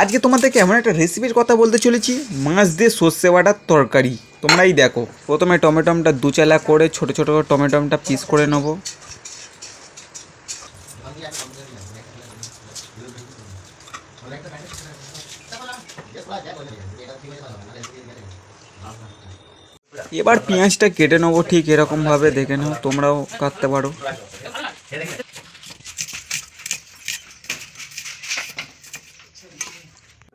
আজকে তোমাদেরকে এমন একটা রেসিপির কথা বলতে চলেছি, মাছ দিয়ে সর্ষে বাটার তরকারি। তোমরাই দেখো। প্রথমে টমেটোমটা দুচালা করে ছোট ছোট করে টমেটোমটা পিস করে নেবো। এবার পেঁয়াজটা কেটে নেবো ঠিক এরকমভাবে, দেখে নাও, তোমরাও কাটতে পারো।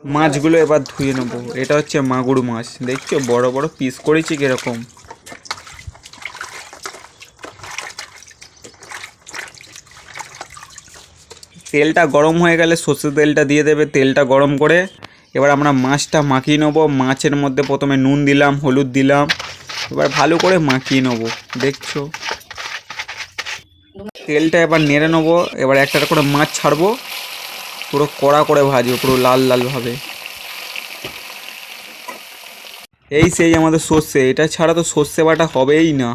মাছগুলো এবার ধুয়ে নেবো। এটা হচ্ছে মাগুর মাছ, দেখছো বড় বড় পিস করেছি কিরকম। তেলটা গরম হয়ে গেলে সর্ষের তেলটা দিয়ে দেবে। তেলটা গরম করে এবার আমরা মাছটা মাখিয়ে নেবো। মাছের মধ্যে প্রথমে নুন দিলাম, হলুদ দিলাম, এবার ভালো করে মাখিয়ে নেবো। দেখছো তেলটা এবার নেড়ে নেবো। এবার একটা করে মাছ ছাড়বো, পুরো কড়া করে ভাজবো, পুরো লাল লালভাবে। এই সেই আমাদের সর্ষে, এটা ছাড়া তো সর্ষে বাটা হবেই না।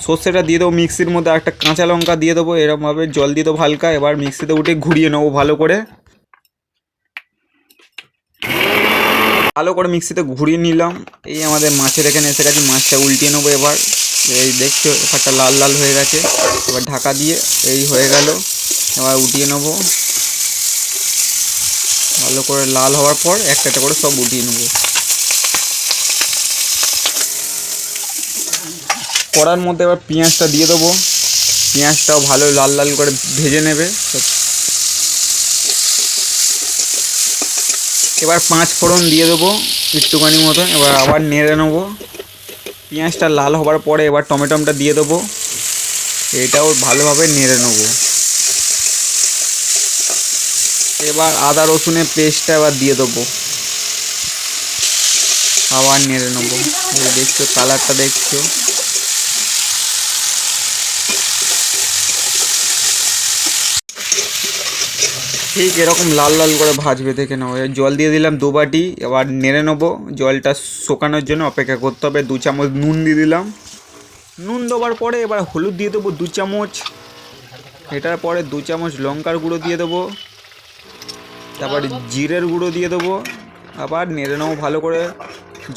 সর্ষেটা দিয়ে দেবো মিক্সির মধ্যে, একটা কাঁচা লঙ্কা দিয়ে দেবো, এরকমভাবে জল দিয়ে দেবো হালকা। এবার মিক্সিতে উঠে ঘুরিয়ে নেবো ভালো করে। ভালো করে মিক্সিতে ঘুরিয়ে নিলাম। এই আমাদের মাছের এখানে এসে গেছে, মাছটা উল্টিয়ে নেবো এবার। এই দেখছো এবারটা লাল লাল হয়ে গেছে। এবার ঢাকা দিয়ে এই হয়ে গেল। এবার উঠিয়ে নেবো ভালো করে। লাল হওয়ার পর একটা একটা করে সব উঠিয়ে নেবো। কড়ার মধ্যে এবার পেঁয়াজটা দিয়ে দেবো। পেঁয়াজটাও ভালো লাল লাল করে ভেজে নেবে। এবার 5 ফোড়ন দিয়ে দেবো একটুখানি মতো। এবার আবার নেড়ে নেবো। পেঁয়াজটা লাল হওয়ার পরে এবার টমেটোটা দিয়ে দেবো। এটাও ভালোভাবে নেড়ে নেবো। এবার আদা রসুনের পেস্টটা এবার দিয়ে দেবো, আবার নেড়ে নেবো। দেখছো কালারটা দেখছো। ঠিক এরকম লাল লাল করে ভাজবে, দেখে নাও। জল দিয়ে দিলাম 2 বাটি। এবার নেড়ে নেবো। জলটা শুকানোর জন্য অপেক্ষা করতে হবে। 2 চামচ নুন দিয়ে দিলাম। নুন দেওয়ার পরে এবার হলুদ দিয়ে দেবো 2 চামচ। এটার পরে 2 চামচ লঙ্কার গুঁড়ো দিয়ে দেবো। তারপর জিরের গুঁড়ো দিয়ে দেবো। আবার নেড়ে নাও ভালো করে।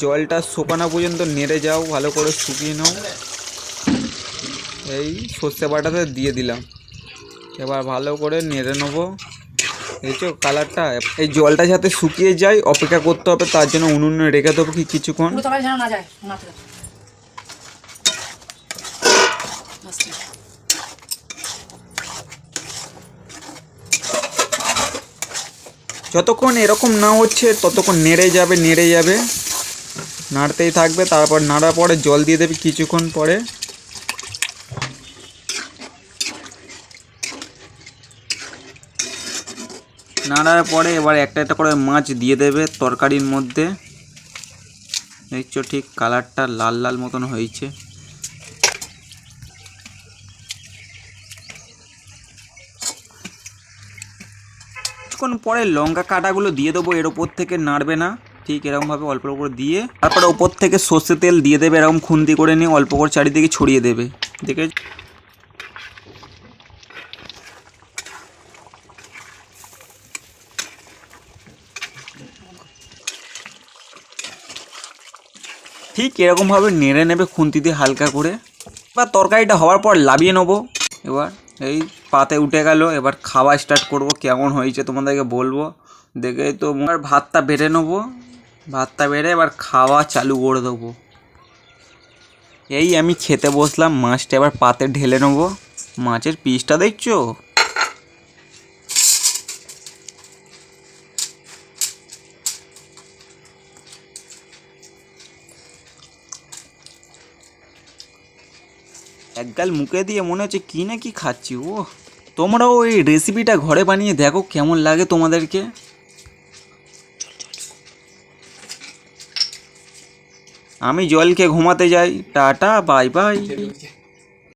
জলটা শুকানো পর্যন্ত নেড়ে যাও, ভালো করে শুকিয়ে নাও। এই সর্ষে বাটাতে দিয়ে দিলাম। এবার ভালো করে নেড়ে নেবো। দেখছো কালারটা। এই জলটা যাতে শুকিয়ে যায় অপেক্ষা করতে হবে, তার জন্য উনুনে রেখে দেবো কিছুক্ষণ। যতক্ষণ এরকম না হচ্ছে ততক্ষণ নেড়ে যাবে নাড়তেই থাকবে। তারপর নাড়ার পরে জল দিয়ে দেবে কিছুক্ষণ পরে। নাড়ার পরে এবার একটা একটা করে মাছ দিয়ে দেবে তরকারির মধ্যে। দেখছো ঠিক কালারটা লাল লাল মতন হয়েছে। কিছুক্ষণ পরে লঙ্কা কাটাগুলো দিয়ে দেবো। এর ওপর থেকে নাড়বে না, ঠিক এরকমভাবে অল্প করে দিয়ে তারপরে ওপর থেকে সর্ষে তেল দিয়ে দেবে। এরকম খুন্তি করে নিয়ে অল্প করে চারিদিকে ছড়িয়ে দেবে। দেখে ঠিক এরকমভাবে নেড়ে নেবে খুন্তি দিয়ে হালকা করে। এবার তরকারিটা হওয়ার পর লাবিয়ে নেবো। এবার এই পাতে উঠে গেল। এবার খাওয়া স্টার্ট করব। কেমন হয়েছে তোমাদেরকে বলবো। দেখে তো এবার ভাতটা বেড়ে নেবো। ভাতটা বেড়ে এবার খাওয়া চালু করে দেবো। এই আমি খেতে বসলাম। মাছটা এবার পাতে ঢেলে নেবো। মাছের পিসটা দেখছো। একগাল মুখে দিয়ে মনে হচ্ছে কি না কি খাচ্ছি। ও তোমরাও এই রেসিপিটা ঘরে বানিয়ে দেখো কেমন লাগে তোমাদেরকে। আমি জল খেয়ে ঘুমাতে যাই। Tata bye bye.